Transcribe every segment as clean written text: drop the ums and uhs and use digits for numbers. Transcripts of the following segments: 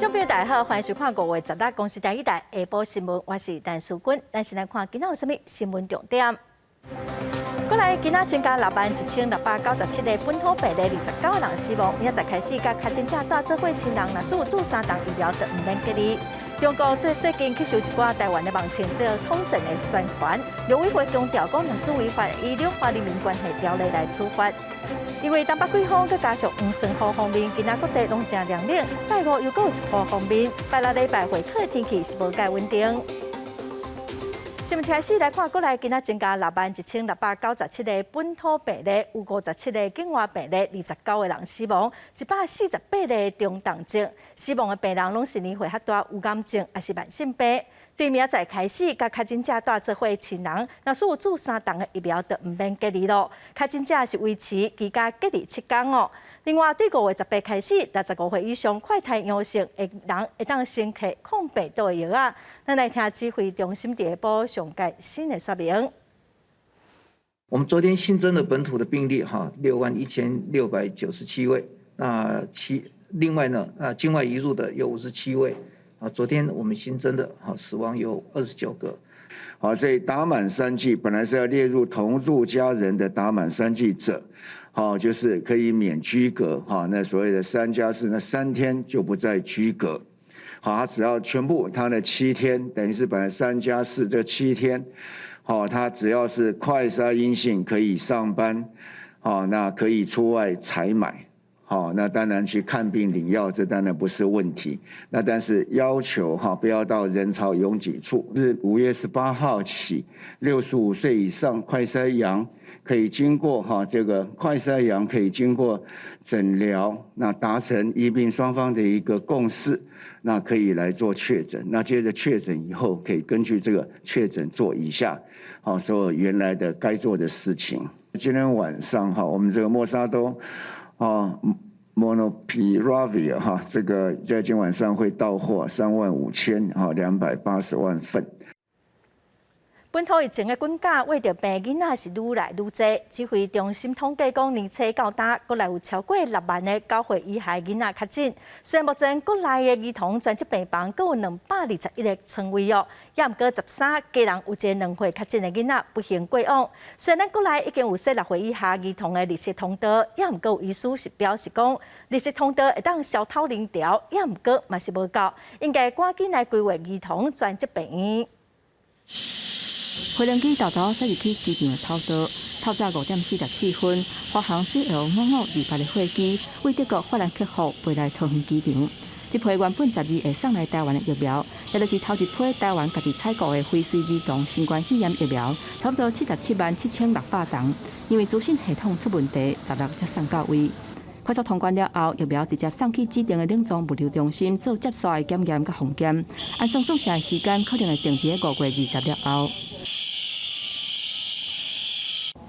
众朋友大家好，欢迎收看5月16日公司第一台下晡新闻，我是陈淑君。咱先来看今仔有啥物新闻重点。过来，今仔增加61697个本土病例，29个人死亡。明仔载开始，甲确诊者带做过亲人，若是有注3档疫苗，就唔免隔离。中国对最近吸收一寡台湾的网情这统战的宣传，陆委会强调讲，若是违法，以《两岸人民关系条例》来处罚。因为东北季风，佮加上黄酸雨方面，今仔各地拢正凉冷。拜五又有一波方面，拜六礼拜会考的天气是无介稳定。新闻开始来看，过来今仔增加61697个本土病例，有57个境外病例，29个人死亡，148个中重症。死亡的病人拢是年岁较大、有癌症还是慢性病。对明仔载开始，甲确诊者带做伙亲人，若是有注3档的疫苗，就唔免隔离咯。确诊者是维持居家隔离7天哦。另外，对5月18开始，65岁以上快筛阳性的人会当先摕抗病毒的药啊。咱来听指挥中心第一波上届新的说明。我们昨天新增的本土的病例61697位，另外呢，境外移入的有57位。昨天我们新增的死亡有29个。所以打满3剂本来是要列入同住家人的打满3剂者，就是可以免居隔，那所谓的3+4，那3天就不再居隔。他只要全部他的7天，等于是本来3+4这7天，他只要是快筛阴性可以上班，那可以出外采买。那当然去看病领药，这当然不是问题。那但是要求不要到人潮拥挤处。是5月18号起，65岁以上快筛阳可以经过这个快筛阳可以经过诊疗，那达成医病双方的一个共识，那可以来做确诊。那接着确诊以后，可以根据这个确诊做以下所有原来的该做的事情。今天晚上我们这个默沙东。Monopiravir 这个在今晚上会到货35280万份。本土疫情的滚价，为着病囡仔是愈来愈多。指挥中心统计讲，年初到达，国内有超过6万个9岁以下囡仔确诊。虽然目前国内的儿童专责病房各有221个床位哦，也毋过13家人有一个2岁确诊的囡仔不幸过往。虽然国内已经有16岁以下儿童的绿色通道，也毋过有医师是表示讲，绿色通道会当消透零条，也毋过嘛是无够，应该赶紧来规划儿童专责病院。飞龙机豆豆驶入去机场的跑道，透早5点44分，华航 CL5528的飞机为德国法兰克福飞来桃园机场。这批原本12会送来台湾的疫苗，也就是头一批台湾家己采购的非随机动新冠肺炎疫苗，差不多777600筒。因为资讯系统出问题，16才送到位。快速通关了后，疫苗直接送去指定的冷藏物流中心做接续的检验甲封检，按送注射的时间可能会定伫5月20日后。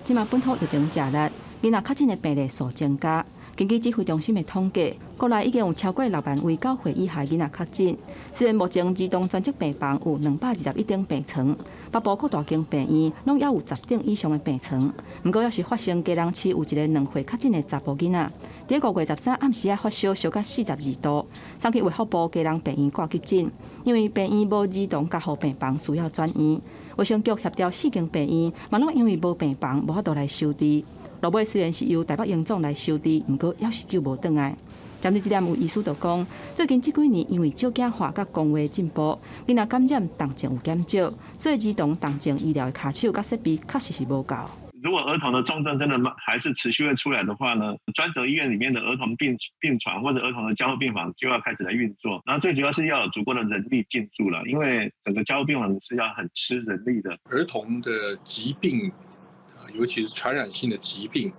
即马本土疫情食力，囡仔确诊的病例数增加。根据指挥中心的统计，国内已经有超过6万位9岁以下囡仔确诊。虽然目前儿童专责病房有221张病床，北部各大间病院拢也有10张以上的病床。不过，要是发生家人市有一个2岁确诊的查甫囡仔，伫5月13暗时发烧烧到42度，送去卫福部家人病院挂急诊，因为病院无儿童加护病房需要转院。卫生局协调4间病院，嘛拢因为无病房，无法度来收治。落尾虽然是由台北荣总来收治，不过也是救无转来。针对这点，有医师就讲，最近这几年因为少子化甲工业进步，囡仔感染重症有减少，所以儿童重症医疗的卡手甲设备确实是无够。如果儿童的重症真的还是持续会出来的话呢，专责医院里面的儿童病床或者儿童的加护病房就要开始来运作。然后最主要是要有足够的人力进驻了，因为整个加护病房是要很吃人力的。儿童的疾病，尤其是传染性的疾病，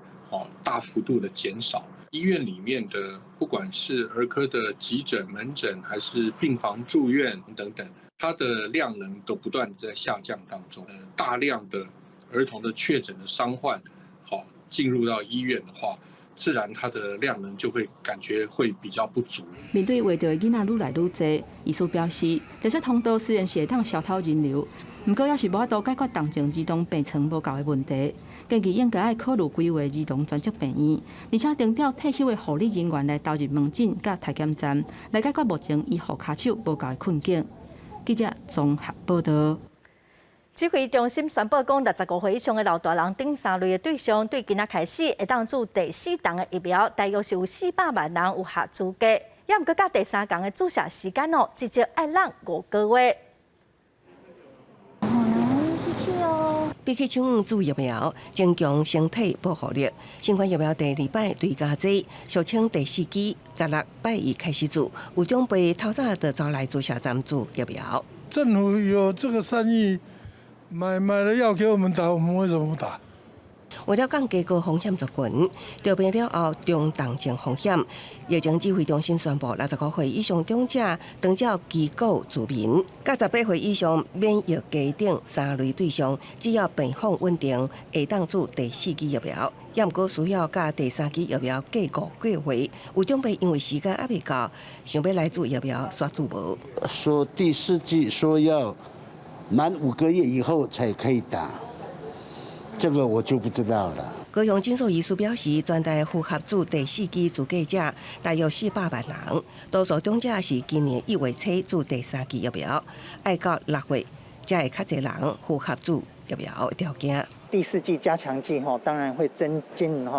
大幅度的减少。医院里面的不管是儿科的急诊、门诊，还是病房住院等等，它的量能都不断在下降当中。大量的儿童的确诊的伤患，进入到医院的话，自然它的量能就会感觉会比较不足。面对为着囡仔愈来愈多，医师表示，绿色通道虽然是会当消透人流，不过，也是无法度解决重症儿童病床无够的问题，建议应该要考虑规划儿童专责病院，而且征调退休的护理人员来投入门诊甲体检站，来解决目前医护骹手无够的困境。记者综合报道。指挥中心宣布讲，65岁以上的老大人顶3类的对象，对今仔开始会当注第4档的疫苗，大约是有400万人有合资格。也毋过，甲第3档的注射时间至少要让5个月。比起像注疫苗，增强身体保护力。新冠疫苗第2摆对加剂，俗称第4剂，16摆已开始注，有长辈透早就走来注射站注疫苗。政府有这个善意，买了药给我们打，我们为什么不打？为了降低高风险族群，调病了后中重症风险，疫情指挥中心宣布，65岁以上长者当照机构住民，甲18岁以上免疫家庭3类对象，只要病况稳定，会当注第4剂疫苗。也毋过需要甲第3剂疫苗隔5个月。有长辈因为时间还未到，想要来注疫苗，煞注无。说第4剂说要满5个月以后才可以打。这个我就不知道了。高雄诊所医师表示，全台符合注第4剂资格者大约400万人，多数长者是今年1月初注第3剂疫苗，要到6月才会较侪人符合注疫苗的条件。第4剂加强剂当然会增进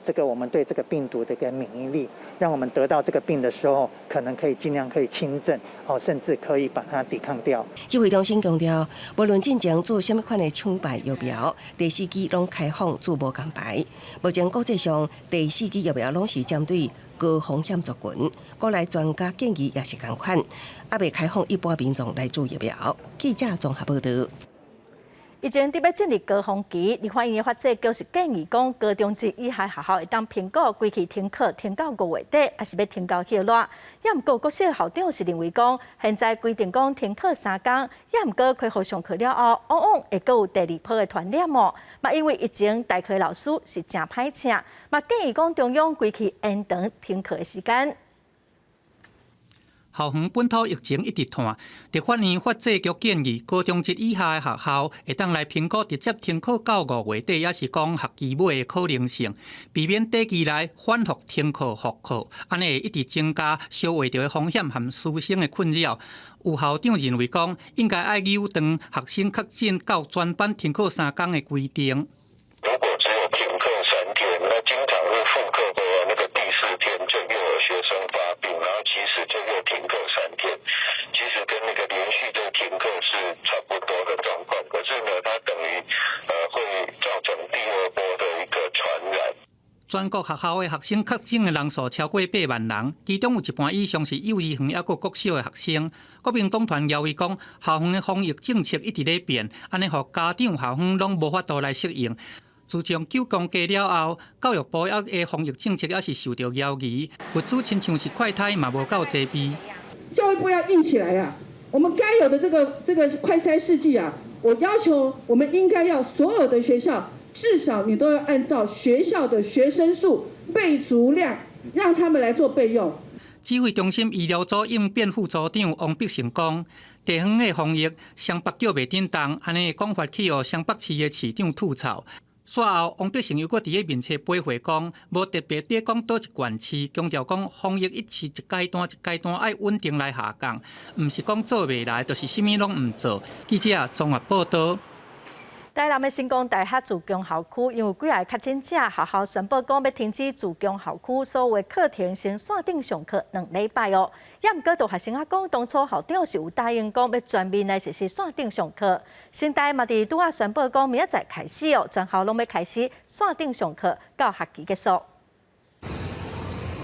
这个我们对这个病毒的一个免疫力，让我们得到这个病的时候，可能可以尽量可以轻症，甚至可以把它抵抗掉。指挥中心强调，无论进前注什么款的厂牌疫苗，第4剂拢开放注无共牌。目前国际上第4剂疫苗拢是针对高风险族群，国内专家建议也是同款，还未开放一般民众来注疫苗。记者综合报道。疫情伫要进入高峰期，立法院的法制就是建议讲，高中职以下学校会当评估规期停课停到5月底，还是要停到迄落。也毋过，国小校长是认为讲，现在规定讲停课3天，也毋过开学上课了后，往往会阁有第2波的传染哦。嘛，因为疫情大课老师是真歹请，嘛建议讲中央规期延长停课的时间。校园本土疫情一直拖，立法院法制局建议高中职以下的学校会当来评估直接停课到5月底，也是讲学期尾的可能性，避免短期内反复停课复课，安尼会一直增加消化道的风险和师生的困扰。有校长认为讲，应该要扭转学生确诊到全班停课3天的规定。如果只有停课3天，那经常会复课的那个第4天就又有学生发病，然后其实就又停课3天，其实跟那个连续的停课是差不多的状况。可是呢，它等于会造成第2波的一个传染。全国学校的学生确诊的人数超过8万人，其中有一半以上是幼儿园抑个国小的学生。国民党团认为讲，校园的防疫政策一直在变，安尼互家长、校方拢无法度来适应。自从9公假了后，教育部的防疫政策也是受到犹疑，物资亲像是快筛嘛无够齐备。教育部要硬起来呀！我们该有的这个快筛试剂啊，我要求我们应该要所有的学校，至少你都要按照学校的学生数备足量，让他们来做备用。指挥中心医疗组应变副组长王必成讲，地方的防疫双北叫袂振动，安尼讲法去互双北市的市长吐槽。随后，王必成又搁伫个面册背回讲，无特别伫讲倒一县市，强调讲防疫一是一阶段一阶段爱稳定来下降，毋是讲做袂来，就是啥物拢毋做。记者综合报道。台南的成功大学自强校区，因为几个确诊者，学校宣布讲要停止自强校区所有课程先线顶上课2礼拜哦。也毋过，有学生讲，当初校长是有答应讲要全面来实施线顶上课。新大嘛伫拄仔宣布讲，明仔载开始哦，全校拢要开始线顶上课到学期结束。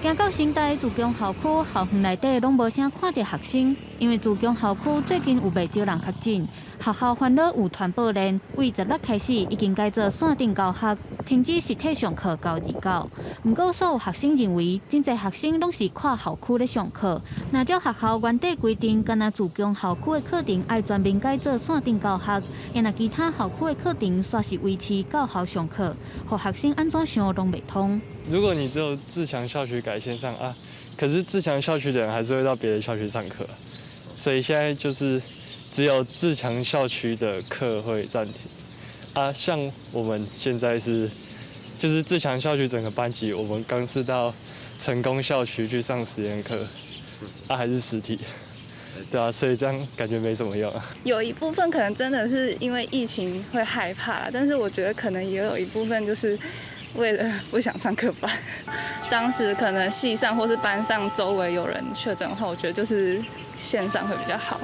行到新大自强校区，校园内底拢无啥看到学生，因为自强校区最近有袂少人确诊，学校烦恼有传播链，为16开始已经改做线顶教学，停止实体上课到29。不过，所有学生认为，真侪学生拢是跨校区咧上课。若照学校原底规定，干那自强校区的课程爱全面改做线顶教学，也若其他校区的课程煞是维持到校上课，互学生安怎想拢袂通。如果你只有自强校区改线上啊，可是自强校区的人还是会到别的校区上课，所以现在就是只有自强校区的课会暂停。啊，像我们现在就是自强校区整个班级，我们刚是到成功校区去上实验课，还是实体。对啊，所以这样感觉没什么用啊。有一部分可能真的是因为疫情会害怕，但是我觉得可能也有一部分就是为了不想上课班。当时可能系上或是班上周围有人确诊后，我觉得就是线上会比较好。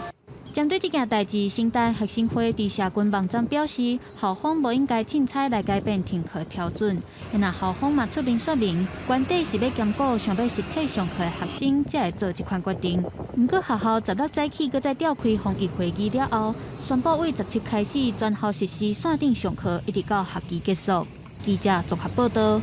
针对这件代志，新大学生会伫社群网站表示，校方无应该凊彩来改变停课标准。那校方嘛出面说明，原底是要兼顾想要实体上课的学生，才会做这款决定。不过学校16早起，搁再召开防疫会议了后，宣布为17开始全校实施线顶上课，一直到学期结束。记者综合报道。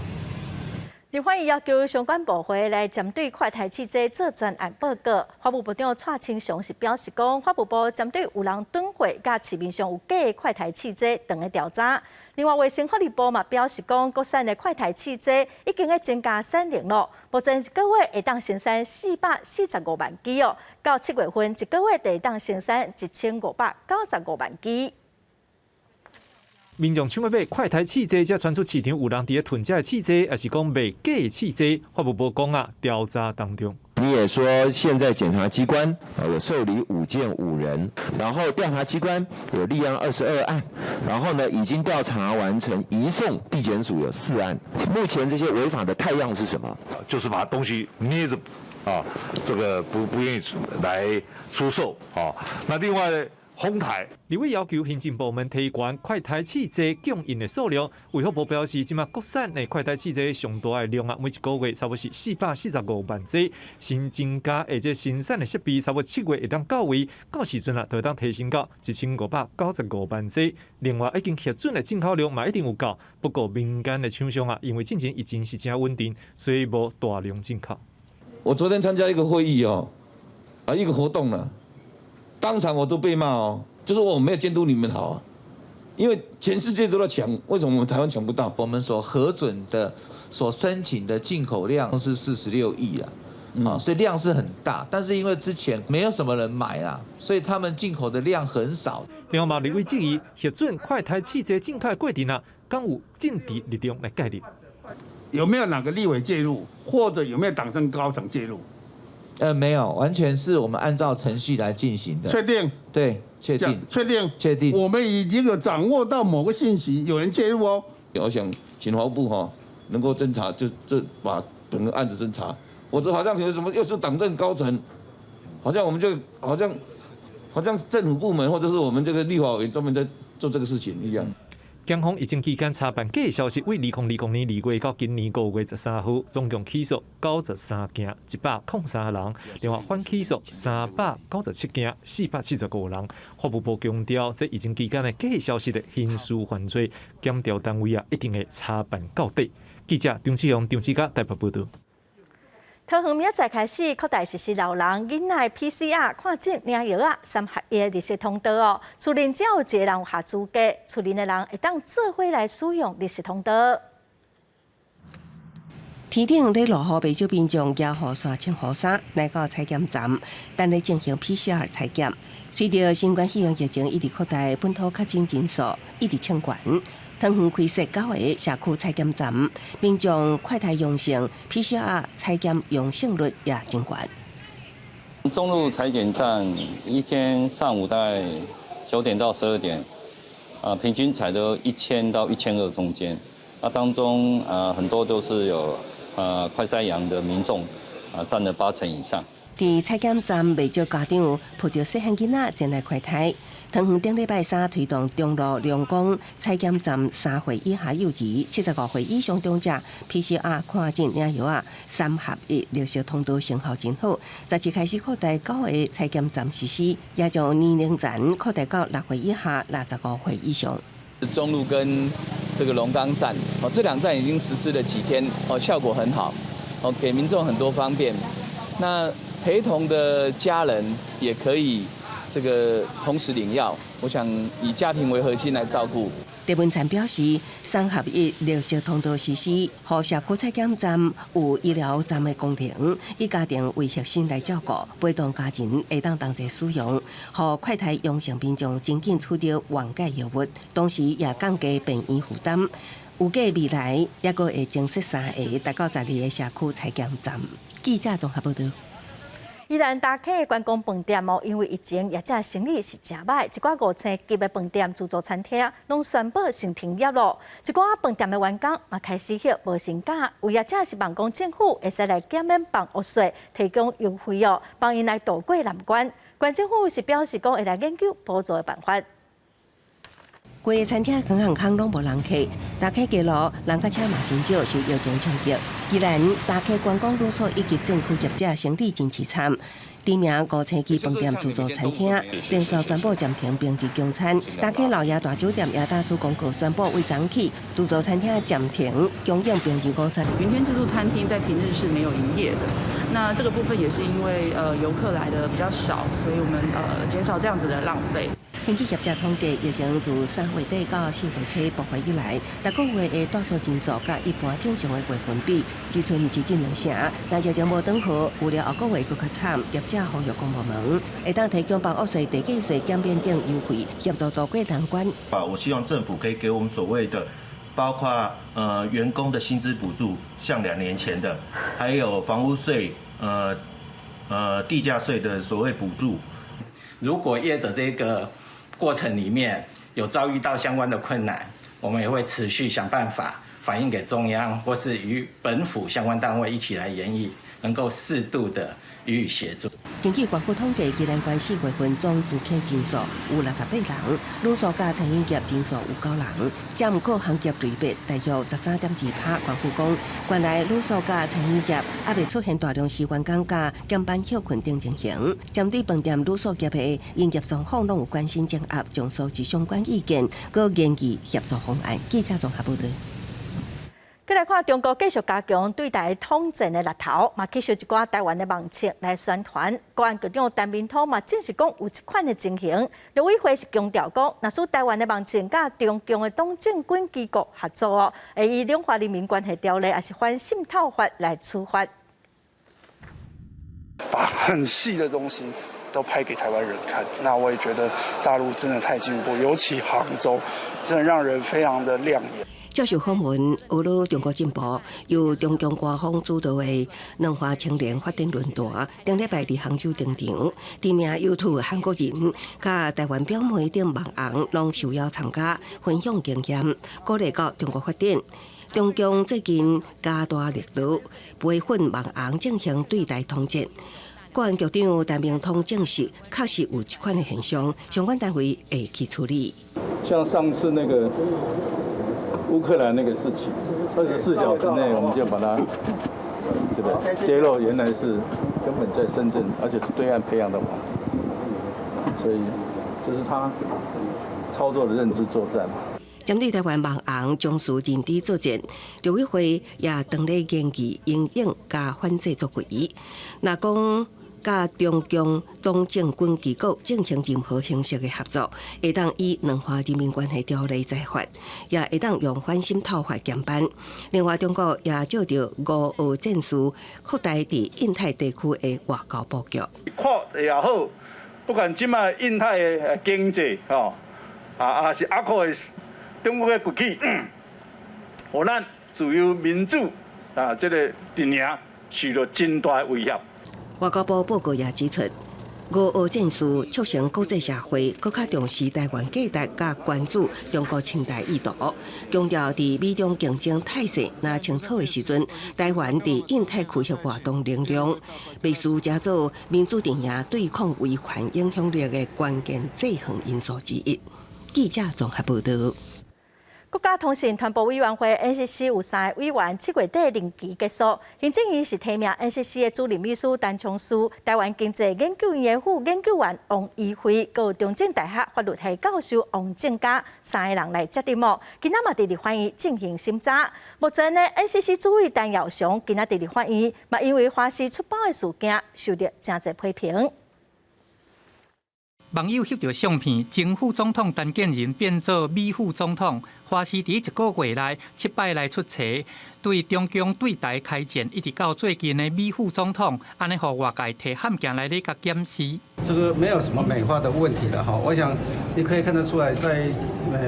立法院要求相关部会来针对快台汽车做专案报告。法务部长蔡清祥是表示讲，法务部针对有人囤货甲市面上有假的快台汽车等的调查。另外，卫生福利部嘛表示讲，国产的快台汽车已经在增加产能了，目前一个月会当生产445万支哦，到7月份一个月会当生产1595万支。民众抢要买快台汽车，才传出市场有人伫咧囤假的汽车，也是讲卖假的汽车。法务部讲啊，调查当中。你也说，现在检察机关有受理5件5人，然后调查机关有立案22案，然后呢已经调查完成，移送地检署有4案。目前这些违法的态样是什么？就是把东西捏着，这个不愿意来出售啊。那另外呢？哄抬，立委要求行政部门提悬快台汽车供应的数量。卫福部表示，即马国产的快台汽车上大的量每一个月差不多是445万只，新增加而且生产的设备差不多7月会当到位，到时阵就会当提升到1595万只。另外，已经核准的进口量嘛一定有够，不过民间的厂商因为进前已经是真稳定，所以无大量进口。我昨天参加一个会议一个活动了。当场我都被骂就是我没有监督你们好啊，因为全世界都在抢，为什么我们台湾抢不到？我们所核准的、所申请的进口量是46亿啊，所以量是很大，但是因为之前没有什么人买啊，所以他们进口的量很少。另外，立委质疑核准快台汽车进口的过程敢有政治力量来介入？有没有哪个立委介入，或者有没有党政高层介入？没有，完全是我们按照程序来进行的。确定？对，确定。确定。我们已经有掌握到某个信息，有人介入哦。我想请法务部能够侦查，就把整个案子侦查，否则好像有什么又是党政高层，好像我们就好像政府部门或者是我们这个立法委员专门在做这个事情一样。检方疫情期间查办假消息，为2020年2月到今年5月13号，总共起诉93件，103人，另外反起诉397件，475人。法务部强调，这疫情期间的假消息的刑事犯罪，检调单位一定会查办到底。记者张志雄、张志佳台北报道。桃园明仔开始扩大实施老人囡仔 PCR 看诊领药3合1的绿色通道哦。厝内只要有一个人有下资格，厝内的人会当做伙来使用绿色通道。天顶咧落雨，不少民众举雨伞、穿雨伞来到采检站，等咧进行 PCR 采检。随着新冠肺炎疫情一直扩大，本土确诊人数一直冲悬。桃园开设9个社区采检站，民众快筛阳性 PCR 采检阳性率也增高。中路采检站一天上午大概9点到12点，平均采都1000到1200中间。那当中很多都是有快筛阳的民众，占了80%以上。伫采检站，未少家长抱着细汉囡仔前来快筛。桃园顶礼拜3推动中路龙岗采检站3岁以下幼儿、75岁以上长者 PCR 看诊领药3合1绿色通道成效真好。17开始扩大9个采检站实施，也将年龄层扩大到6岁以下、65岁以上。中路跟这个龙岗站，这2站已经实施了几天，效果很好，给民众很多方便。那陪同的家人也可以这个同时领药，我想以家庭为核心来照顾。郑文灿表示，3合1绿色通道实施，互社区采检站有医疗站的功能，以家庭为核心来照顾，陪同家人会当同齐使用，互快筛阳性民众真紧取得缓解药物，同时也降低病院负担。预计未来也阁会增设3个达到12个社区采检站。记者综合报道。宜兰大溪的观光饭店因为疫情，业者生意是真歹，一寡5星级的饭店、自助餐厅拢宣布先停业咯。一寡饭店的员工也开始歇无薪假，有业者希望讲政府会使来减免房屋税，提供优惠帮因来渡过难关。县政府是表示讲会来研究补助的办法。规个餐厅、行空拢无人客，大溪街路人甲车嘛真少，受疫情冲击。宜兰大溪观光路所以及政府业者生意真凄惨。知名5星级饭店、自助餐厅连续宣布暂停平日供餐。大溪老爷大酒店也大出公告宣布，为早起自助餐厅暂停供应平日供餐。云天自助餐厅在平日是没有营业的。那这个部分也是因为游客来的比较少，所以我们减少这样子的浪费。根据业者统计，疫情自3月底到4月初爆发以来，每个月的住宿人数甲一般正常的月份比，只剩接近2成。但疫情无转好，有了后个月更较惨。业者呼吁公部门会当提供房屋税、地价税减免等优惠，协助渡过难关。我希望政府可以给我们所谓的，包括员工的薪资补助，像2年前的，还有房屋税、地价税的所谓补助。如果业者这个过程里面有遭遇到相关的困难，我们也会持续想办法反映给中央，或是与本府相关单位一起来研议，能够适度的予以协助。根据官府统计，宜兰县4月份总住客人数有68人，女数加餐饮业人数有9人，占各行业类别大约13.2%。官府讲，原来女数加餐饮业还未出现大量时员工加减班休困等情形。针对饭店女数业的营业状况，拢有关心掌握将收集相关意见，搁研议协助方案。记者综合报道。再来看中国继续加强对台统战的力头，嘛吸收一寡台湾的盲测来宣传。国安局长陈明通嘛证实讲有一款的情形，陆委会是强调讲，若是台湾的盲测甲中共的党政军机构合作会以两华人民关系条例还是反渗透法来处罚。把很细的东西都拍给台湾人看，那我也觉得大陆真的太进步，尤其杭州，真的让人非常的亮眼。接受访问，俄罗中国进步由中共官方主导的两华青年发展论坛，顶礼拜伫杭州登场。知名 YouTube 韩国人、甲台湾表妹等网红拢受邀参加，分享经验，鼓励到中国发展。中共最近加大力度培训网红进行对台统战。国安局长陈明通证实，确实有这款的现象，相关单位会去处理。像上次那个乌克兰那个事情，24小时内我们就把它这个揭露，原来是根本在深圳，而且是对岸培养的网，所以这是他操作的认知作战。针对台湾网红将事认知作战，陆委会也当咧研议应用加反制作为。若讲甲中共党政军机构进行任何形式的合作，会当以两华人民关系条例裁罚，也会当用反渗透法减班。另外，中国也照着5俄战术扩大伫印太地区的外交布局。扩也好，不管今麦印太的经济还是阿克的中国的崛起，互咱自由民主这个阵营受到真大的威胁。外交部报告也指出，5俄战术促成国际社会更加重视台湾价值，甲关注中国侵台意图。强调伫美中竞争态势若清楚的时阵，台湾伫印太区域活动能量，必须加做民主阵营对抗威权影响力的关键制衡因素之一。记者综合报道。国家通信传播委员会 NCC 有3个委员7月底任期结束，行政院是提名 NCC 的主任秘书陈琼书、台湾经济研究院的副研究员王怡慧，和中正大学法律系教授王正佳3个人来接任务。今仔嘛伫立法院进行审查。目前呢 ，NCC 主委陈耀祥今仔伫立法院，嘛因为花絮出包的事件受到真侪批评。网友翕到相片，前副总统陈建仁变做美副总统，花师伫1个月内7摆来出差，对中共对台开战，一直到最近的美副总统，安尼互外界摕汉镜来咧甲检视。这个没有什么美化的问题了哈，我想你可以看得出来，在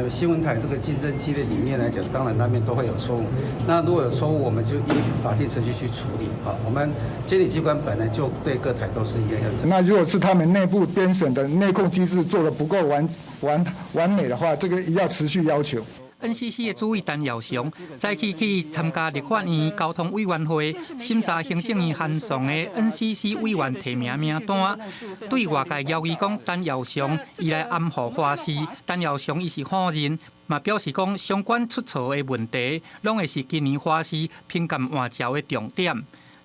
新闻台这个竞争激烈里面来讲，当然难免都会有错误。那如果有错误，我们就依法定程序去处理哈。我们监理机关本来就对各台都是一样的。那如果是他们内部编审的内控机制做得不够完美的话，这个要持续要求。NCC 的主委陈耀雄早起去参加立法院交通委员会审查行政院函送的 NCC 委员提名名单，对外界谣言讲陈耀雄伊来暗护花师，陈耀雄伊是否认，嘛表示讲相关出错的问题，拢会是今年花师评鉴换照的重点。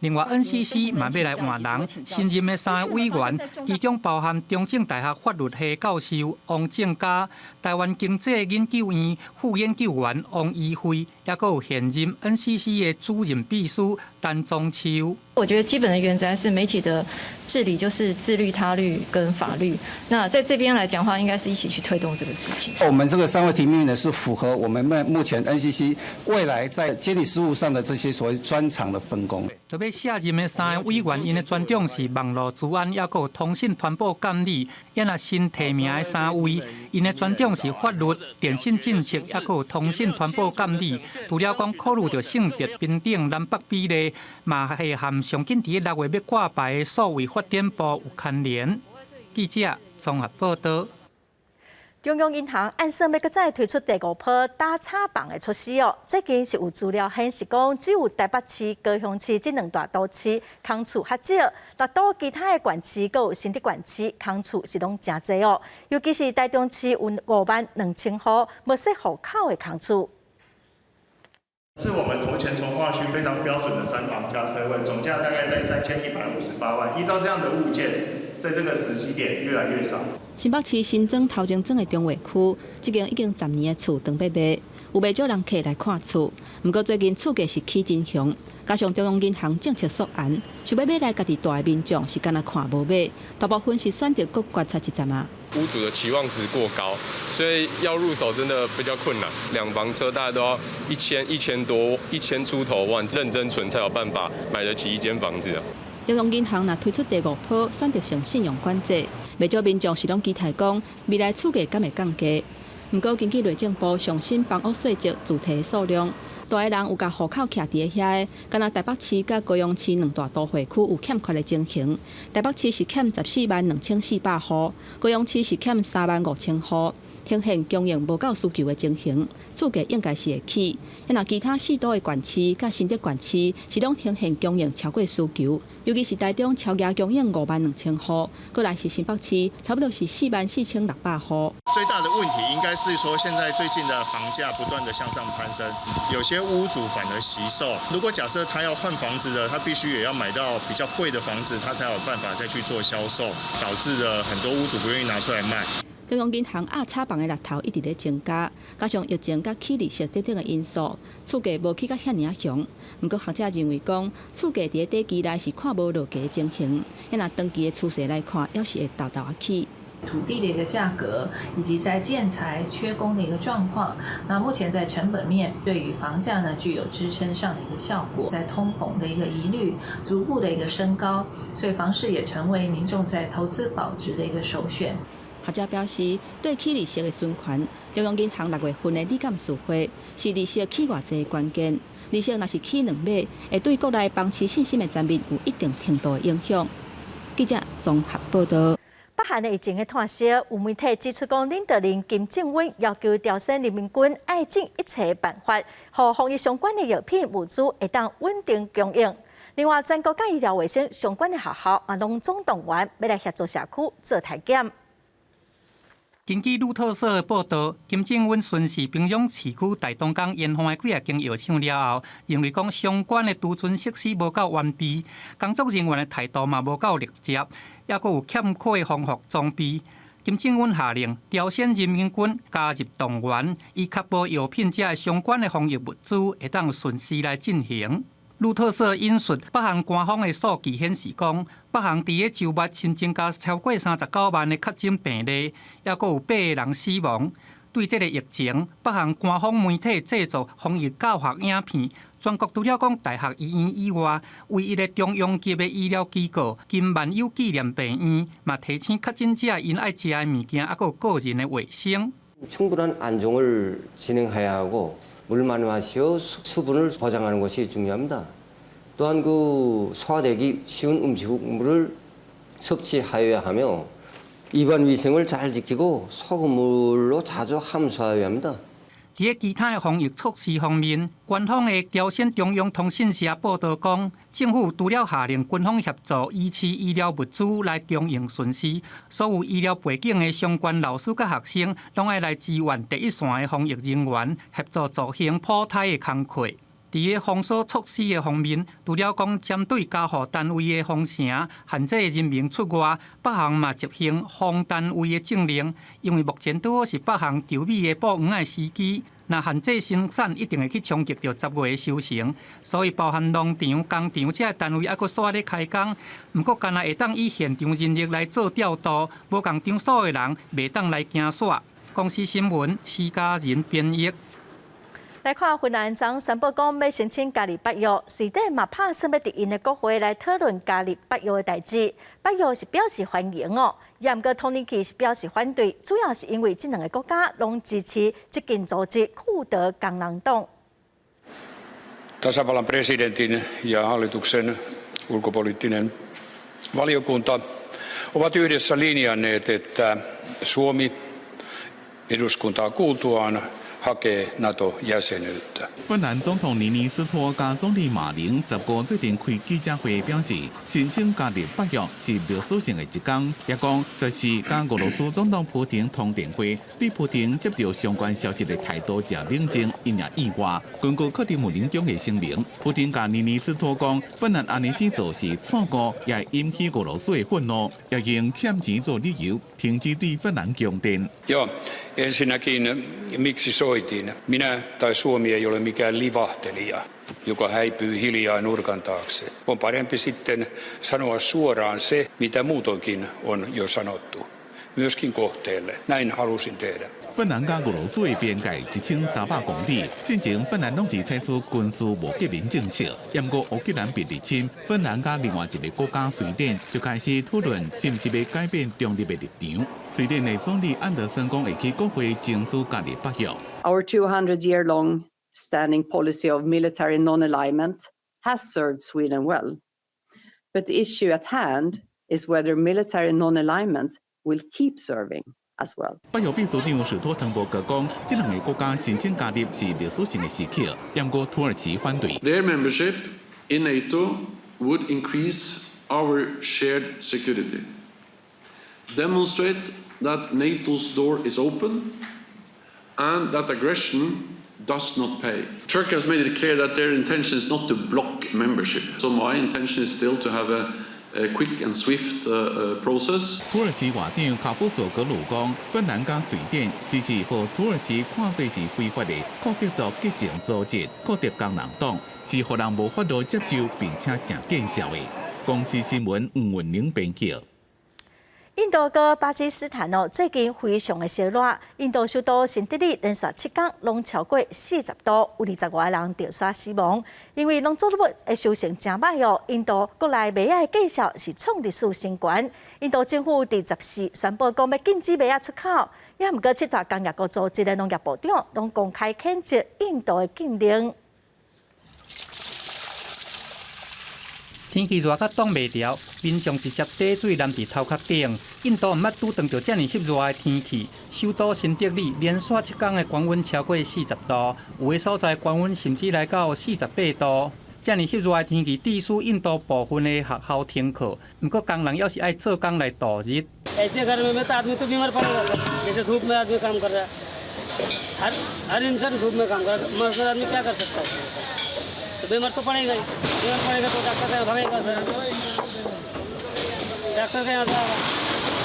另外 ，NCC 嘛要来换人，新任的3个委员，其中包含中正大学法律系教授王正嘉、台湾经济研究院副研究员王依辉，也佫有现任 NCC 的主任秘书陈宗秋。我觉得基本的原则还是媒体的治理，就是自律、他律跟法律。那在这边来讲的话，应该是一起去推动这个事情。我们这个3位提名呢，是符合我们目前 NCC 未来在监理事务上的这些所谓专长的分工。特别下任的3个委员，因的专长是网络治安，也佫有通信传播监理。因若新提名的3位，因的专长是法律、电信政策，也佫有通信传播监理。除了讲考虑到性别平等、南北比例，嘛会和上紧伫6月要挂牌的数位发展部有牵连。记者综合报道。中央银行按说要再推出第5波打叉棒的措施哦。最近是有资料显示讲，只有台北市、高雄市这2大都市空厝较少，那到其他的县市，佮有新竹县市空厝是拢真侪哦。尤其是台中市有52000户没设户口的空厝。是我们头前从化区非常标准的3房加车位，总价大概在3158万。依照这样的物件，在这个时机点越来越少。新北市新增头前庄的中卫区，这间已经10年的厝当要卖，有不少人客来看厝。不过最近厝价是起真凶，加上中央银行政策缩严，想要买来家己住的民众是敢若看无买，大部分是选择搁观察一阵啊。屋主的期望值过高，所以要入手真的比较困难。2房车大概都要1000出头万，认真存才有办法买得起一间房子啊。中央银行若推出第5波选择性信用管制，不少民众是拢期待讲未来厝价敢会降价。不过，根据内政部上新房屋税值自提数量，大个人有甲户口徛伫遐个，敢若台北市甲高雄市2大都会区有欠缺的情形。台北市是欠142400户，高雄市是欠35000户。呈现供应无够需求的情形，厝价应该是会起。若其他4都的县市、甲新竹县市是拢呈现供应超过需求，尤其是台中超额供应52000户，过来是新北市差不多是44600户。最大的问题应该是说，现在最近的房价不断的向上攀升，有些屋主反而惜售。如果假设他要换房子的，他必须也要买到比较贵的房子，他才有办法再去做销售，导致了很多屋主不愿意拿出来卖。中央银行压差房的日头一直咧增加，加上疫情甲起利息等等的因素，厝价无去到遐尔强。不过学者认为讲，厝价伫短期内是看无落价的情形，若长期的趋势来看，要是会倒啊起。土地的一个价格，以及在建材缺工的一个状况，那目前在成本面对于房价呢具有支撑上的一个效果，在通膨的一个疑虑逐步的一个升高，所以房市也成为民众在投资保值的一个首选。学者表示，对起利息的循环，中央银行6月份的理监事会是利息起偌济的关键。利息若是起2码，会对国内房市信心的层面有一定程度的影响。记者综合报道。北韩的疫情的探息，有媒体指出讲，领导人金正恩要求朝鲜人民军爱尽一切办法，和防疫相关的药品物资会当稳定供应。另外，全国甲医疗卫生相关的学校也拢总动员，要来协助社区做体检。根据路透社的报道，金正恩巡视平壤市区大东港沿岸的几啊间药厂了后，认为讲相关的储存设施无够完备，工作人员的态度嘛无够立接，也佫有欠缺的防护装备。金正恩下令朝鲜人民军加入动员，以确保药品这相关的防疫物资会当顺势来进行。路透社引述北韩官方的数据显示，讲北韩伫个周末新增加超过39万的确诊病例，也阁有8个人死亡。对这个疫情，北韩官方媒体制作防疫教学影片，全国除了讲大学医院以外，唯一的中央级的医疗机构金万有纪念病院，嘛提醒确诊者因爱食的物件，还有个人的卫生。 충분한 안종을 진행해야 하고 물만 마시어 수분을 보장하는 것이 중요합니다. 또한 그 소화되기 쉬운 음식물을 섭취하여야 하며 입안 위생을 잘 지키고 소금물로 자주 함수하여야 합니다. 在其他的防疫措施方面，官方的朝鲜中央通讯社报道讲，政府除了下令军方协助医区医疗物资来供应顺序，所有医疗背景的相关老师甲学生，拢爱来支援第一线的防疫人员，协助执行普胎的工作。 伫个封锁措施的方面，除了讲针对家户单位的封城、限制人民出外，北韩嘛执行封单位的政令。因为目前拄好是北韩求美的保养的时机，若限制生产，一定会去冲击到10月的收成。所以，包含农场、工厂这单位还阁煞咧开工，毋过干那会当以现场人力来做调度，无工场所的人袂当来行煞。公司新闻，徐家人编译。 来看芬兰总宣布讲要申请加入北约，随即嘛拍算要伫因的国会来讨论加入北约的代志。北约是表示欢迎哦，也毋过托尼基是表示反对，主要是因为这两个国家拢支持激进组织库德工人党。Tasavallan presidentin ja hallituksen ulkopoliittinen valiokunta ovat yhdessä linjanneet, että Suomi eduskuntaa kuultuaan hakee NATO-jäsenyyttä. 芬兰总统尼尼斯托加总理马林10號最近開記者會表示，申請加入北約是歷史性的一天，也講這是甲俄羅斯總統普京通電話，對普京接到相關消息的態度真冷靜，一點意外。根據克里姆林宮的聲明，普京甲尼尼斯托講，芬蘭安尼時做是錯誤，也引起俄羅斯的憤怒，也用欠錢做理由停止對芬蘭供電。Joo, ensinnäkin miksi soitin? Minä tai Suomi ei ole mikään livahtelija, joka häipyy hiljaa nurkan taakse. On parempi sitten sanoa suoraan se, mitä muutoinkin on jo sanottu. Myöskin kohteelle. Näin halusin tehdä. 芬兰甲俄羅斯的邊界1300公里，之前芬蘭攏是採取軍事無革命政策，不過烏克蘭被入侵，芬蘭甲另外一個國家瑞典就開始討論是不是要改變中立的立場。瑞典的總理安德森講會去國會爭取加入北約。Our 200-year-long standing policy of military non-alignment has served Sweden well, but the issue at hand is whether military non-alignment will keep serving. As well. 北約秘書長史托滕伯格講，這兩個國家申請加入是歷史性的時刻，不過土耳其反對。Their membership in NATO would increase our shared security, demonstrate that NATO's door is open, and that aggression does not pay. Turkey has made it clear that their intention is not to block membership. So my intention is still to have a quick and swift process. 土耳其外長卡夫索格魯講，芬蘭加瑞典支持和土耳其看做是非法的庫德族激進組織庫德工人黨，是讓人無法度接受並且正見效的。公司新聞吳文玲編輯。印度跟巴基斯坦最近非常的热热，印度首都新德里连续7天拢超过40度，有20外人着刷死亡。因为农作物的收成真歹哦，印度国内麦仔的计数是创历史新高。印度政府第14宣布讲要禁止麦仔出口，也毋过7大工业国组织的农业部长拢公开谴责印度的禁令。天气热甲挡袂牢，民众直接滴水淋伫头壳顶。印度毋捌拄到着遮尔翕热的天气，首都新德里连续7天的高温超过40度，有的所在高温甚至来到48度。遮尔翕热的天气，致使印度部分的学校停课，毋过工人也是爱做工来度日。ऐसे गर्मी में तो आदमी तो बीमार पड़ेगा सर। जैसे धूप में आदमी काम कर रहा है, हर इंसान धूप में काम कर रहा है, मजदूर आदमी क्या कर सकता है? तो बीमार तो पड़ेगा ही, बीमार पड़ेगा तो डॉक्टर के यहाँ भागेगा सर। डॉक्टर के यहाँ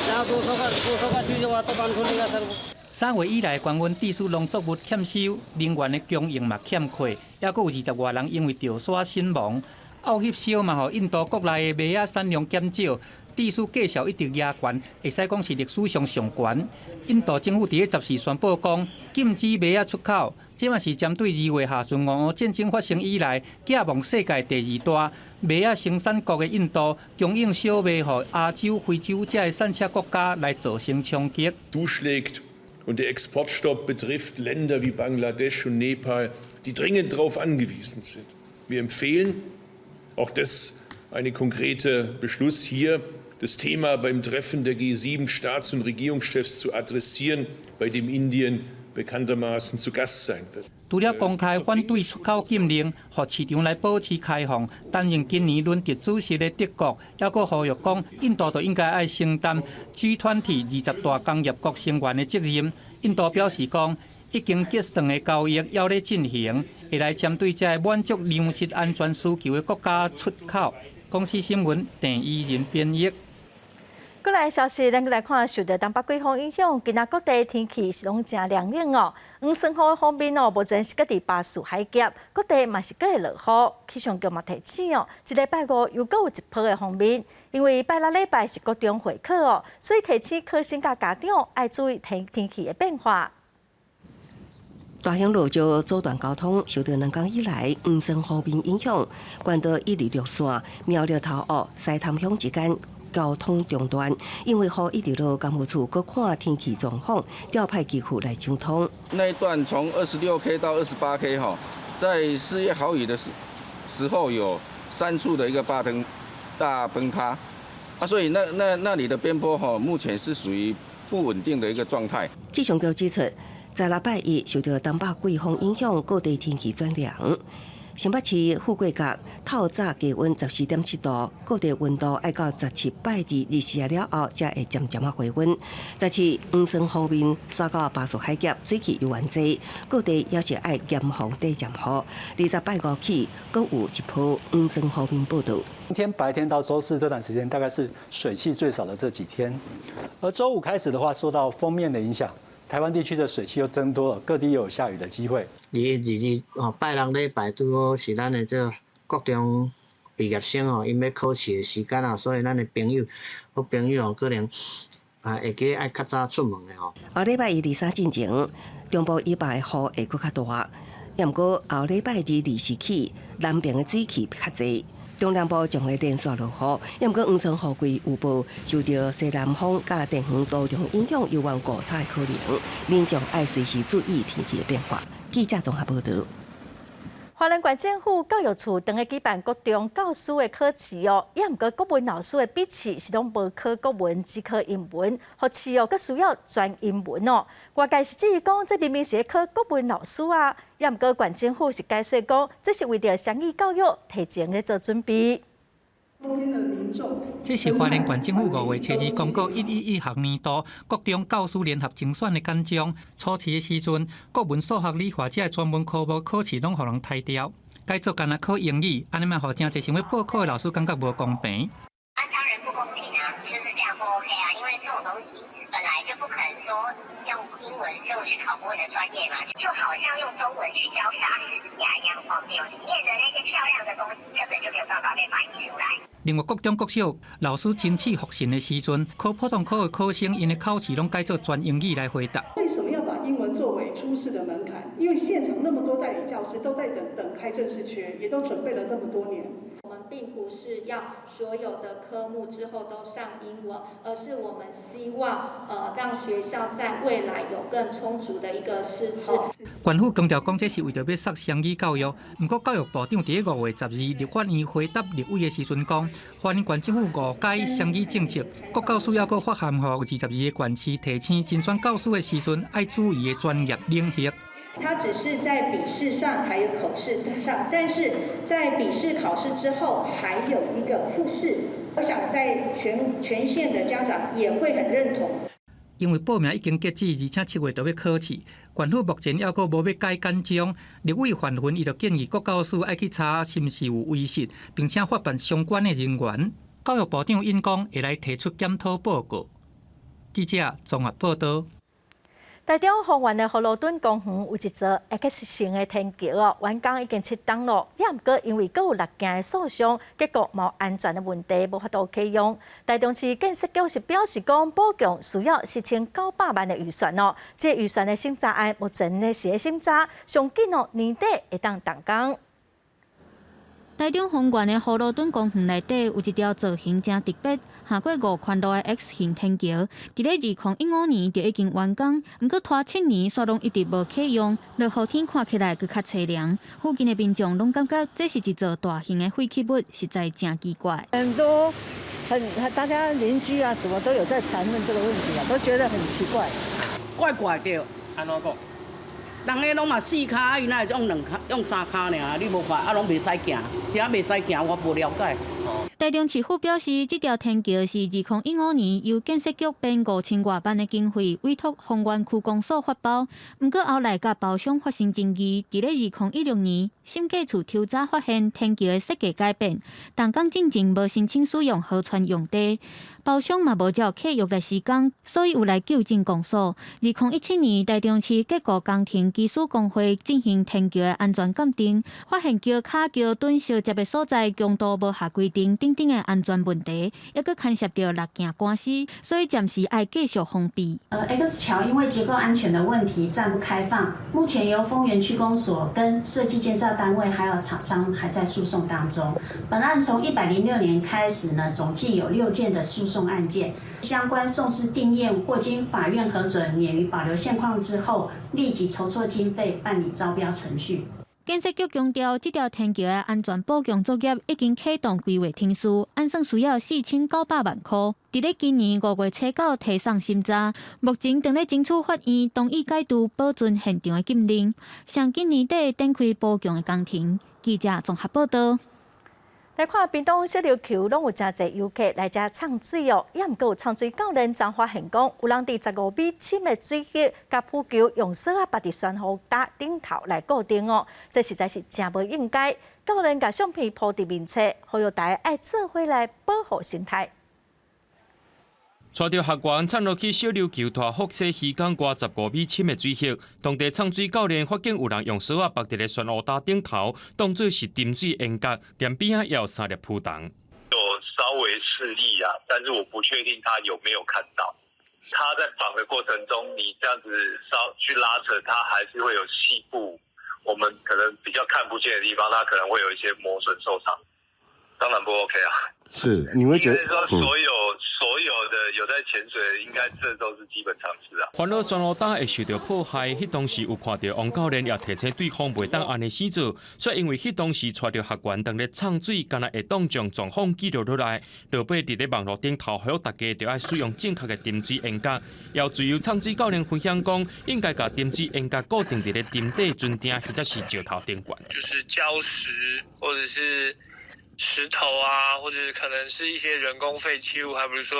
जहाँ 200 का चीज़ वहाँ तो 500 लेगा सर वो। 3月以来，官员地属农作物欠收，能源的供应嘛欠缺，还佫有20外人因为潮沙身亡。奥吸烧嘛，互印度国内的麦仔产量减少，地属价销一直压悬，会使讲是历史上上悬。印度政府伫咧14宣布讲禁止麦仔出口，这嘛是针对2月下旬俄乌战争发生以来，寄望世界第2大麦仔生产国的印度供应小麦予亚洲、非洲这些产车国家来造成冲击。Und der Exportstopp betrifft Länder wie Bangladesch und Nepal, die dringend darauf angewiesen sind. Wir empfehlen, auch das eine konkrete Beschluss hier, das Thema beim Treffen der G7-Staats- und Regierungschefs zu adressieren, bei dem Indien bekanntermaßen zu Gast sein wird. 除了公开反对出口禁令，让市场来保持开放，担任今年轮值主席的德国，还佫呼吁讲，印度就应该爱承担 G20 20大工业国成员的责任。印度表示讲，已经结算的交易还在进行，会来针对这满足粮食安全需求的国家出口。公司新闻郑依仁编译。过来消息，咱来看，受到东北季风影响，今仔各地天气是拢真凉冷哦。生活方面哦，目前是搁伫巴士海峡，各地嘛是搁会落雨。气象局嘛提醒哦，一礼拜5又搁有一波的方面，因为拜六礼拜是国中会考哦，所以提醒考生甲家长爱注意天气的变化。大兴路桥阻断交通，受到2天以来生方面影响，关到126线苗栗头澳西潭乡之间交通中断，因为雨一直落，干务处搁看天气状况，调派机库来疏通。那一段从26K 到28K 哈，在4月豪雨的时候有3处的一个大崩塌，所以那里的边坡哈，目前是属于不稳定的一个状态。气象局指出，在礼拜1受到东北季风影响，各地天气转凉。新北市富贵角透早低温14.7度，各地温度要到17拜2日时了后，才会渐渐回温。这次生方面，刷到巴士海峡水汽又原济，各地也是爱严防地降雨。20拜5起，各有一波生方面报道。今天白天到周4这段时间，大概是水汽最少的这几天，而周5开始的话，受到锋面的影响。台湾地区的水汽又增多了，各地又有下雨的机会。拜六礼拜拄好是咱的这国中毕业生哦，因要考试的时间啊，所以咱的好朋友哦，可能会记爱较早出门的哦。后礼拜1、2、3进前，中部以北的雨会搁较大，也毋过后礼拜2、2时起，南边的水汽较济。中南部将会连续落雨，也毋过黄层雨季预报受到西南风甲电风多重影响，有望误差可能，民众爱随时注意天气的变化。记者综合报道。花莲县政府教育处当个举办国中教师的考试哦，也毋过国文老师的笔试是拢无考国文，只考英文，学试哦，佮需要专英文哦。外界是质疑讲，这明明是考国文老师啊，也毋过县政府是解释讲，这是为着双语教育提前咧做准备。这是花莲县政府5月初2公告111学年度国中教师联合精选的简章。初期的时阵，国文、数学、理化这些专门科目考试拢互人汰掉，改做干那考英语，安尼嘛，互真侪想要报考的老师感觉无公平。当然不公平啊，就是这样不 OK 啊，因为这种东西本来就不可能说用英文就去考国文的专业嘛，就好像用中文去教莎士比亚一样荒谬，里面的那些漂亮的东西根本就没有办法被反映出来。另外，国中、国小老师争取复训的时阵，考普通科的考生，因的考试拢改做全英语来回答。为什么要把英文作为初试的门槛？因为现场那么多代理教师都在等开正式缺，也都准备了这么多年。我们并不是要所有的科目之后都上英文，而是我们希望让学校在未来有更充足的一个师资。县府强调讲，这是为着要杀双语教育。不过，教育部长伫5月12日立法院回答立委的时阵讲，花莲县政府误解双语政策，国教署还佫发函予22个县市提醒精选教师的时阵，爱注意的专业领域。它只是在笔试上还有口试上，但是在笔试考试之后还有一个复试。我想在全县的家长也会很认同。因为报名已经截止，而且7月就要考试，县府目前还佫无要改简章。立委范云伊就建议国教署爱去查是毋是有违失，并且发办相关的人员。教育部长因讲会来提出检讨报告。记者综合报道。台中丰原的河路墩公园有一座 X 型的天桥哦，完工已经7档了，也毋过因为阁有6件的受伤，结果无安全的问题，无法度启用。台中市建设局是表示讲，补强需要4900万的预算哦，这预算的审查案目前的是审查，上紧哦年底会当动工。台中丰原的河路墩公园内底有一条造型真特别、下过5宽路的 X 型天桥，伫咧2015年就已经完工，毋过拖7年，煞拢一直无启用，落雨天看起来佫较凄凉。附近的民众拢感觉这是一座大型的废弃物，实在真奇怪。大家邻居啊什么都有在谈论这个问题啊，都觉得很奇怪，怪怪的。安怎讲？人个拢嘛4骹，伊哪会用2骹、用3骹尔？你无看，拢袂使行，是啊袂使行，我无了解。台中市府表示，这条天桥是2015年由建设局编5000多万的经费委托丰原区公所发包，不过后来甲包商发生争议，伫咧2016年，审计处抽查发现天桥的设计改变，动工进程无申请使用河川用地，包商嘛无照契约来施工，所以有来纠正公所。2017年，台中市结构工程技术工会进行天桥的安全鉴定，发现桥卡桥墩相接的所在强度无合规定。等的安全问题，也佫牵涉到6件官司，所以暂时爱继续封闭。X 桥因为结构安全的问题暂不开放，目前由丰原区公所跟设计建造单位还有厂商还在诉讼当中。本案从106年开始呢，总计有6件的诉讼案件，相关讼事定验或经法院核准免于保留现况之后，立即筹措经费办理招标程序。建设局强调，这条天桥的安全补强作业已经启动规划天数，按算需要4900万元。伫咧今年5月初9提送审查，目前正咧争取法院同意解除保存现场的禁令，上今年底展开补强的工程。记者综合报道。来看屏东小琉球，拢有真侪游客来遮畅水哦，也毋过有畅水教练曾发现讲，有人伫15米深的水域，甲浮球用绳啊绑伫悬浮搭顶头来固定哦，这实在是真无应该。教练甲相片铺伫面册，呼吁大家爱做伙来保护生态。带着学员窜落去小琉球大福西渔港外15米深的水域，当地畅水教练发现有人用绳啊绑伫咧悬浮搭顶头，当作是沉水沿角，连边啊也有3粒浮筒。有稍微示意啊，但是我不确定他有没有看到。他在绑的过程中，你这样子去拉扯，它还是会有细部，我们可能比较看不见的地方，它可能会有一些磨损受伤，当然不 OK 啊。是，你会觉得说所有的有在潜水的，应该这都是基本常识啊。烦恼悬浮搭会受到破坏，迄当时有看到王教练也提醒对方袂当安尼死做，却因为迄当时带着学员当咧畅水，敢若会当将状况记录落来，落尾伫咧网络顶头，呼吁大家着爱使用正确的沉水沿角。要自由畅水教练分享讲，应该把沉水沿角固定伫咧沉底船顶或者是石头顶管，就是礁石或者是石头啊，或者可能是一些人工废弃物，还比如说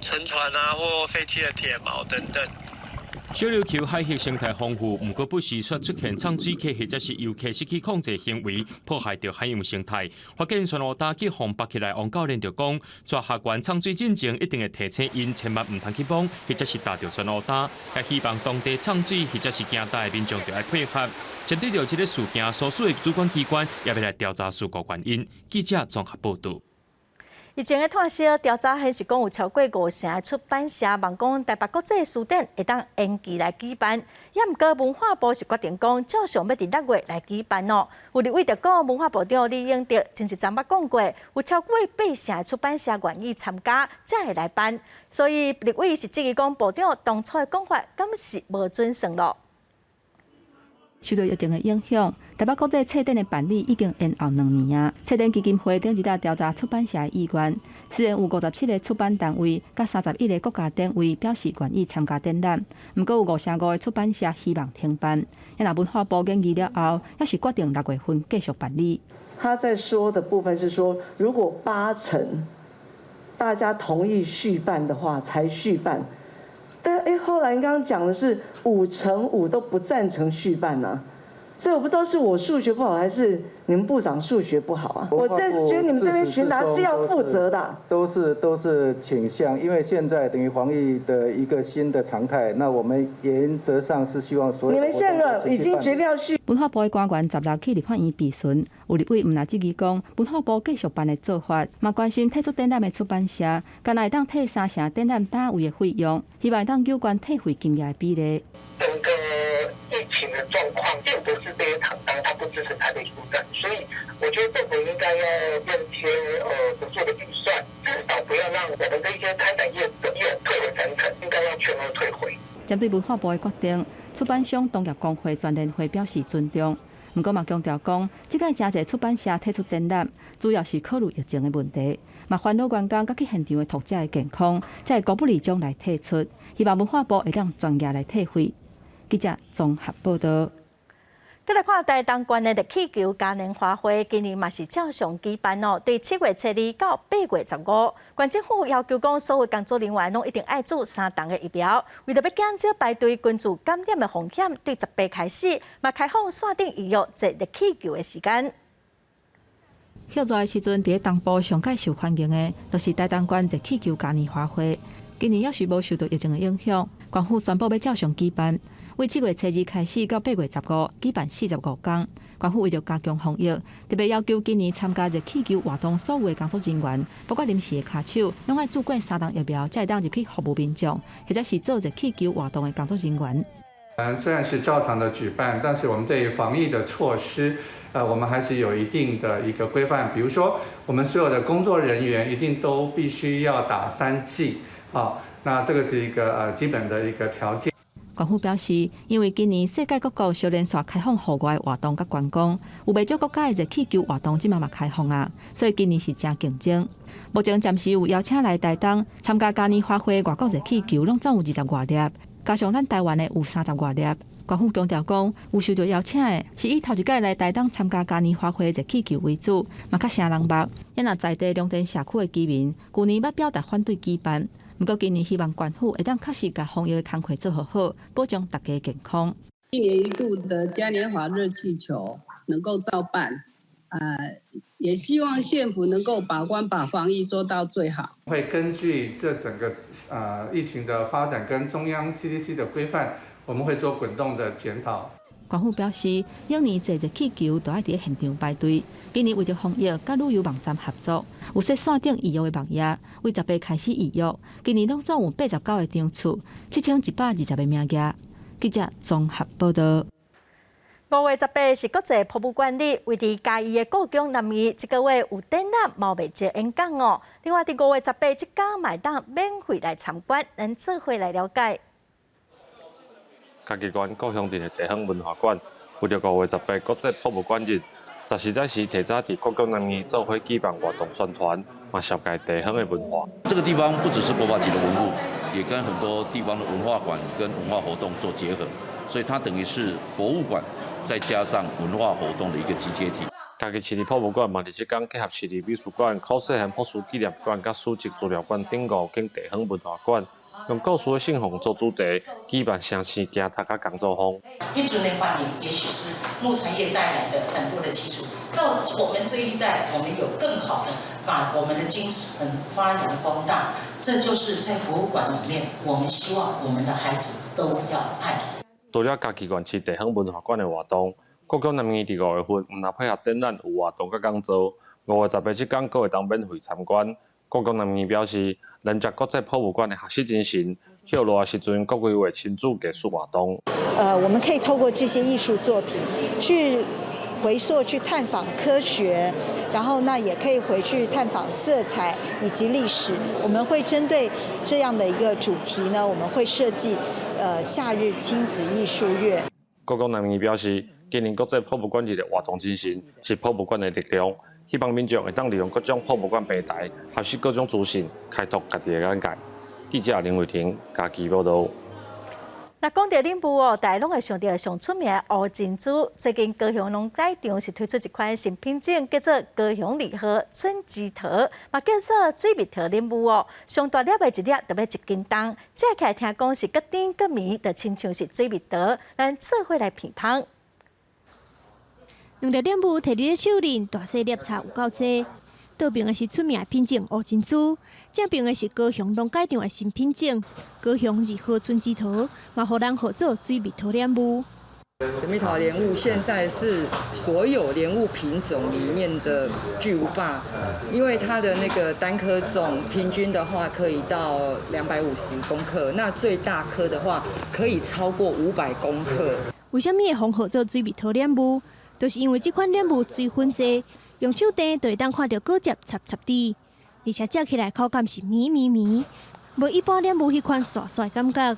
沉船啊，或废弃的铁锚等等。小琉球海域生态丰富，不过不时却出现畅水客或者是游客失去控制行为，破坏着海洋生态。发现悬浮搭去互绑起来，王教练就讲，带学员畅水进前一定会提醒因，千万唔通去绑，或者是搭着悬浮搭。也希望当地畅水或者是行搭的民众就要配合。针对着这个事件，所属的主管机关也要来调查事故原因。记者综合报道。以前的探视调查显示，讲有超过50成的出版社望讲台北国际书展会当延期来举办，也毋过文化部是决定讲照常要伫6月来举办哦。有立委就讲，文化部长李永德前一昨捌讲过，有超过8成的出版社愿意参加，才会来办。所以立委是质疑讲，部长当初的讲法敢是无准算咯。受到疫情的影响，台北国际册展的办理已经延后2年啊。册展基金会顶一日调查出版社的意愿，虽然有57个出版单位甲31个国家单位表示愿意参加展览，不过有55个出版社希望停办。也若文化部建议了后，也是决定6月份继续办理。他在说的部分是说，如果8成大家同意续办的话，才续办。但后来刚刚讲的是5成5都不赞成续办啊，所以我不知道是我数学不好，还是你们部长数学不好啊？我真是觉得你们这边询答是要负责的。都是倾向，因为现在等于防疫的一个新的常态，那我们原则上是希望所有。你们现在已经决定要续。文化部的官员16去立法院备询，有立委毋拿质疑讲，文化部继续办的做法，嘛关心退出展览的出版社，敢若会当退3成展览单位的费用，希望会当有关退费金额的比例。整个疫情的状况，并不是这些厂商他不支持台北书展，所以我觉得政府应该要用一些合作的预算，至少不要让我们的一些开展业者退回3成，应该要全额退回。针对文化部的决定，出版商同业工会全联会表示尊重。不过嘛强调讲，即个真侪出版社退出展览，主要是考虑疫情的问题，嘛烦恼员工甲去现场的读者的健康，才会公布立将来退出。希望文化部会当专业来退费。记者综合报道。再来看台东县的热气球嘉年华会，今年嘛是照常举办哦。对7月7日到8月15，县政府要求讲，所有工作人员拢一定爱做3重的疫苗，为了要减少排队群聚感染的风险，对18开始嘛开放线顶预约坐热气球的时间。热热的时阵，伫东部上界受欢迎的，就是台东县热气球嘉年华会。今年要是无受到疫情的影响，县府宣布要照常举办。为7月7日开始到8月15举办45天，县府为了加强防疫，特别要求今年参加热气球活动所有的工作人员，包括临时的卡手，拢爱做过3重疫苗，才会当入去服务民众，或者是做热气球活动的工作人员。虽然是照常的举办，但是我们对于防疫的措施，我们还是有一定的一个规范。比如说，我们所有的工作人员一定都必须要打3剂，那这个是一个基本的一个条件。县府表示，因为今年世界各国小连续开放户外活动甲观光，有袂少国家的热气球活动即嘛开放啊，所以今年是真竞争。目前暂时有邀请来台东参加嘉年华会外国热气球，拢总有20外粒，加上咱台湾的有30外粒。县府强调讲，有受到邀请的是以头一届来台东参加嘉年华会热气球为主，嘛较成人目。也若在地龙田社区的居民，去年要表达反对举办。不过今年希望县府会当确实把防疫的工作做好，保障大家健康。1年1度的嘉年华热气球能够照办，也希望县府能够把关，把防疫做到最好。会根据这整个疫情的发展跟中央 CDC 的规范，我们会做滚动的检讨。县府表示，每年坐热气球都爱伫现场排队。今年为了防疫，甲旅游网站合作，有设线顶预约的网页，为18开始预约。今年拢总有89个场次，7120个名额。记者综合报道。5月18是国际博物馆日，为伫嘉义的故宫南面，这个月有展览毛未节演讲哦。另外，伫5月18即家买当免费来参观，咱做伙来了解。嘉义县故乡镇的地方文化馆，为了5月18国际博物馆日，10时时提早伫故宫南面做伙举办活动宣传，嘛紹介地方的文化。这个地方不只是国宝级的文物，也跟很多地方的文化馆跟文化活动做结合，所以它等于是博物馆再加上文化活动的一个集结体。嘉义市立博物馆嘛，伫即天结合市立美术馆、考试和朴实纪念馆、甲史籍资料馆等5间地方文化馆。用故事的信奉做主题，举办城市行读甲工作坊。一尊的话，也许是木材业带来的很多的基础。到我们这一代，我们有更好的把我们的精神发扬光大。这就是在博物馆里面，我们希望我们的孩子都要爱。除了嘉义县市地方文化馆的活动，故宫南面伫5月份，毋但配合展览有活动甲讲座，5月18即天，阁会当免费参观。故宫南面表示，连接国际博物馆的学习精神，后落的时阵，各规划亲子艺术活动。我们可以透过这些艺术作品去回溯、去探访科学，然后那也可以回去探访色彩以及历史。我们会针对这样的一个主题呢，我们会设计夏日亲子艺术月。故宫南面表示，今年国际博物馆日的活动精神是博物馆的力量。希望民众会当利用各种博物馆平台，学习各种资讯，开拓家己的眼界。记者林伟霆，嘉义报道。那讲到领舞哦，大家拢会想到上出名的乌珍珠。最近高雄农改场是推出一款新品种，叫做高雄礼盒春枝桃，嘛叫做水蜜桃领舞哦。上大粒的一粒就要1斤重，食起来听讲是搁甜搁绵，就亲像是水蜜桃。咱做伙来品尝。2粒染布摕伫咧手里，大细粒差有够济。倒边的是出名的品种乌珍珠，正边的是高雄农改场的新品种高雄2号春之桃，嘛互人合作水蜜桃染布。水蜜桃莲雾现在是所有莲雾品种里面的巨无霸，因为它的那个单颗重平均的话可以到250公克，那最大颗的话可以超过500公克。为什么会红合作水蜜桃染布？就是因为这款染布水分济，用手掂就会当看到果汁插插滴，而且食起来口感是绵绵绵，无一般染布迄款刷刷的感觉。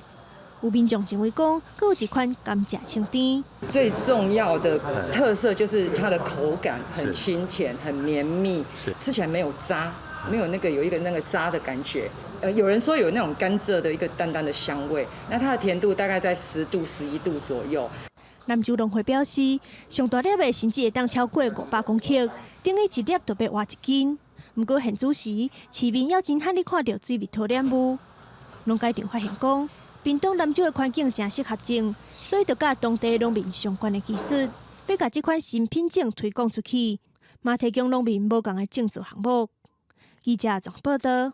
有民众认为讲，佫有一款甘蔗清甜。最重要的特色就是它的口感很清甜、很绵密，吃起来没有渣，没有有一个那个渣的感觉。有人说有那种甘蔗的一个淡淡的香味，那它的甜度大概在10度、11度左右。南州农会表示，上大粒的甚至会当超过500公克，等于一粒就要换1斤。不过现主时，市民要真罕你看到水蜜桃染布。农改场发现讲，屏东南州的环境真适合种，所以就甲当地农民相关的技术，要甲这款新品种推广出去，嘛提供农民无同的种植项目。记者综合报道。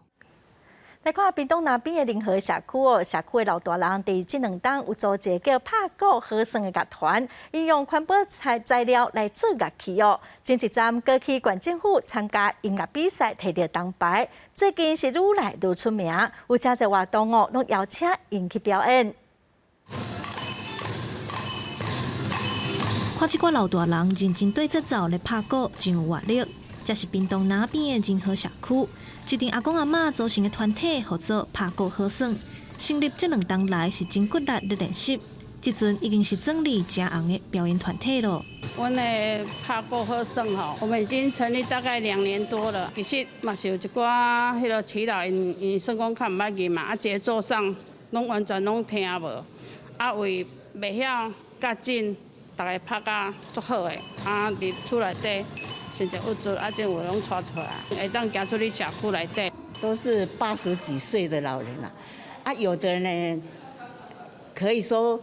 来看屏东南边的林和社区哦，社区的老大人伫这2天有组一个叫拍鼓和声的乐团，应用环保材料来做乐器哦。前一站过去县政府参加音乐比赛，摕到铜牌，最近是愈来愈出名，有真侪活动哦，拢邀请因去表演。看这个老大人认真对节奏来拍鼓，真有活力。这是屏东南边的仁和社区，一群阿公阿嬷组成的团体合作拍鼓和声。成立这2天来是真骨力的练习，这阵已经是整理正红的表演团体了。我们的拍鼓和声吼，我们已经成立大概2年多了。其实嘛是有一寡迄个耆老因算讲较唔捌记嘛，啊节奏上拢完全拢听无，啊为袂晓较紧，大家拍甲足好的，啊伫厝内底。现在有做，这我拢带出来，会当行出去社区内底。都是80几岁的老人了，有的人呢，可以说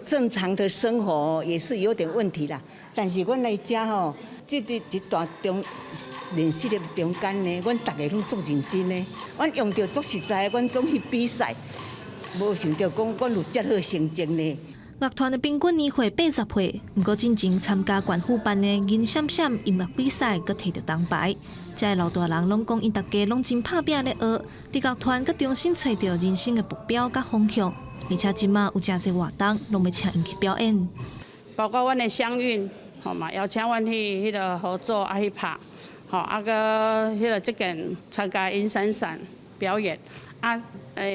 正常的生活也是有点问题啦。但是阮来遮吼，这一段练习的中间呢，阮大家拢足认真的，阮用着足实在，阮总去比赛，无想到讲阮有遮好成绩呢。乐团的平均年岁80岁，不过进前参加县府办的银闪闪音乐比赛，佮摕到铜牌。这老大人拢讲，因大家拢真拍拼咧学，伫乐团佮重新找到人生的目标佮方向。而且即马有真侪活动，拢要请因去表演。包括阮的乡运，好嘛，邀请阮去迄个合作啊去拍，好啊个迄个即间参加银闪闪表演啊。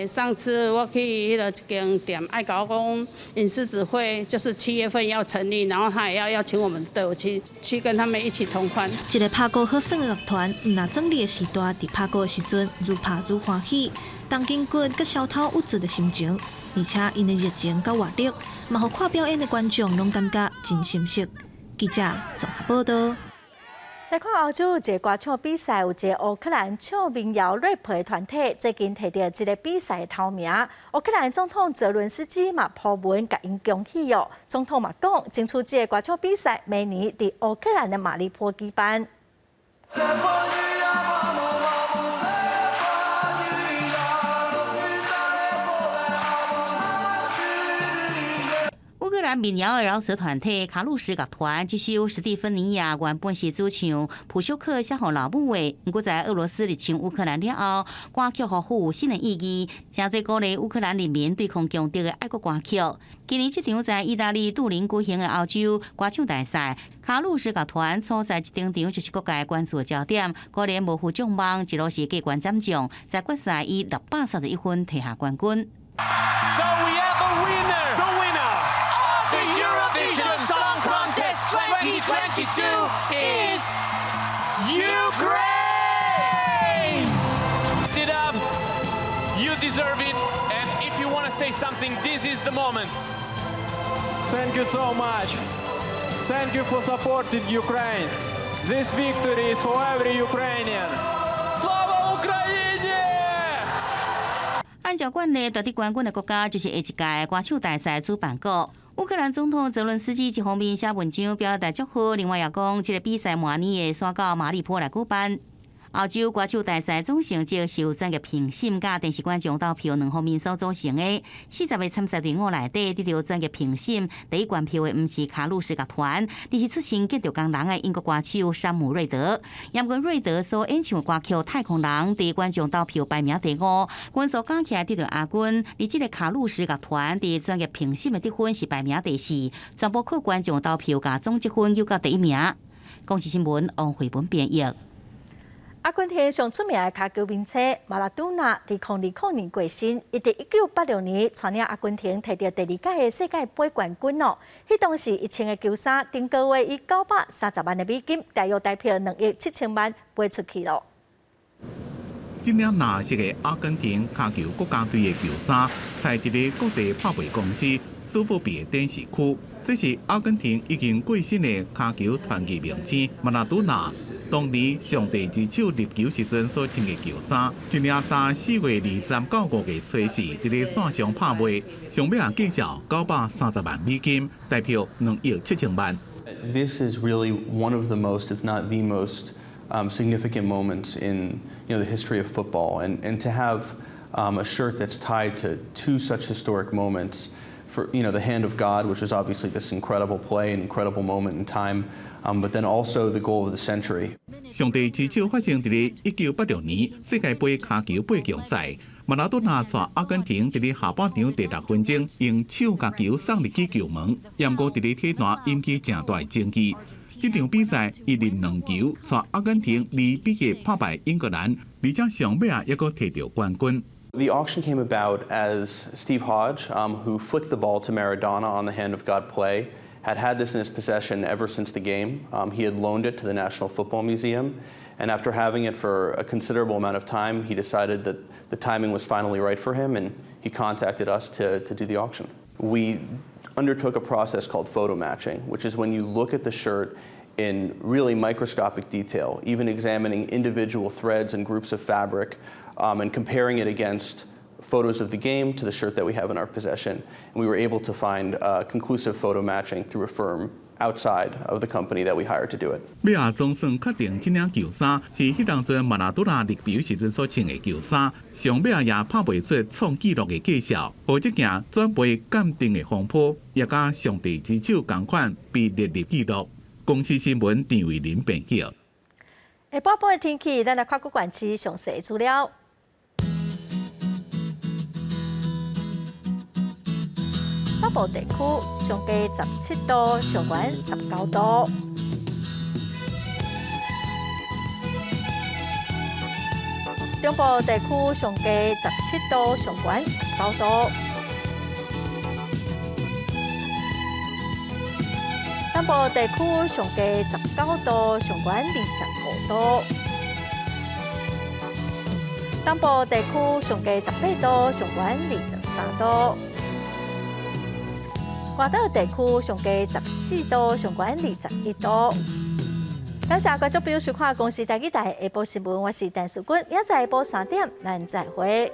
上次我去迄个一间店，爱甲我讲，影视指挥就是7月份要成立，然后他也要邀请我们队伍去跟他们一起同欢。一个拍鼓好耍的乐团，若整理的时代，伫拍鼓的时阵，愈拍愈欢喜，当筋骨佮消头有足的心情，而且因的热情佮活力，嘛互看表演的观众拢感觉真心实。记者综合报道。来看欧洲有一个歌唱比赛，有一个乌克兰唱民谣 rap 的团体，最近摕到这个比赛的头名。乌克兰总统泽伦斯基嘛抛文甲因恭喜哦。总统嘛讲，争取这个歌唱比赛明年伫乌克兰的马里坡举办。乌克兰民谣饶舌团体卡路什乐团这首史蒂芬尼亚原本是主唱普修克写给老母的，不过在俄罗斯入侵乌克兰了后，歌曲互有新的意义，真侪鼓励乌克兰人民对抗强敌的爱国歌曲。今年这场在意大利杜林举行的欧洲歌唱大赛，卡路什乐团所在这顶场就是各界关注的焦点，果然无负众望，一路是过关斩将，在决赛以631分摕下冠军。So we have a winner. The winner of the Eurovision Song Contest 2022 is Ukraine. Lift it up. You deserve it. And if you want to say something, this is the moment. Thank you so much. Thank you for supporting Ukraine. This victory is for every Ukrainian. Slava Ukraini! 按照惯例，夺得冠军的国家就是下一届歌手大赛主办国。乌克兰总统泽伦斯基一方面写文章表达祝福，另外也讲，这个比赛明年会选到马里波来举办。欧洲歌手大赛总成绩是由专业评审甲电视观众投票两方面所组成的。40个参赛队伍内底，得到专业评审第一关票的不是卡路士乐团，而是出身结着工人的英国歌手山姆瑞德。也不过瑞德所演唱的歌曲《太空人》第一观众投票排名第5，分数加起来得到亚军。而这个卡路士乐团伫专业评审的得分是排名第4，全部靠观众投票甲总积分又到第1名。公视新闻王慧文编译。阿根廷上出名的卡球名车马拉多纳伫2020年过身，伊伫1986年带领阿根廷摕到第2届的世界杯冠军哦。迄当时伊穿的球衫，顶个月以930万的美金，大约代表2亿7千万卖出去咯。这领蓝色的阿根廷卡球国家队的球衫，在一个国际拍卖公司苏富比的展示区。这是阿根廷已经过身的卡球传奇明星马拉多纳当年上帝之手入球时阵所穿的球衫。这领衫4月29日初时伫咧线上拍卖，上尾计价930万美金，代表2亿7千万。This is really one of the most, if not the most, significant moments in the history of football, and to have a shirt that's tied to two such historic moments, for the hand of God, which is obviously this incredible play, an incredible moment in time, but then also the goal of the century. 上帝之手发生伫1986年世界杯卡球8强赛，马拉多纳带阿根廷伫咧下半场第6分钟用手甲球送入去球门，不过伫咧体坛引起正大的争议。这场比赛伊连2球带阿根廷2比1拍败英格兰，而且上尾还佫摕到冠军。The auction came about as Steve Hodge, who flicked the ball to Maradona on the hand of God play, had this in his possession ever since the game. He had loaned it to the National Football Museum, and after having it for a considerable amount of time, he decided that the timing was finally right for him, and he contacted us to do the auction. We undertook a process called photo matching, which is when you look at the shirt in really microscopic detail, even examining individual threads and groups of fabric, and comparing it against photos of the game to the shirt that we have in our possession. And we were able to find conclusive photo matching through a firm outside of the company that we hired to do it. 尾仔总算确定这领球衫是迄当阵马拉多纳入球时阵所穿的球衫，上尾也拍卖出创纪录的计数，互这件转卖鉴定的风波，也甲上帝之手同款被列入记录。公视新闻郑伟林编辑。下晡半的天气，咱来看各县市详细资料。北部地区上低17度，上悬19度。中部地区上低17度，上悬19度。南部地区上低19度，上悬25度。东部地区上低18度，上悬23度。外岛地区上低14度，上悬21度。感谢观众朋友收看《公视台语台下晡新闻》，我是陈淑君，明仔载下晡3点，咱再会。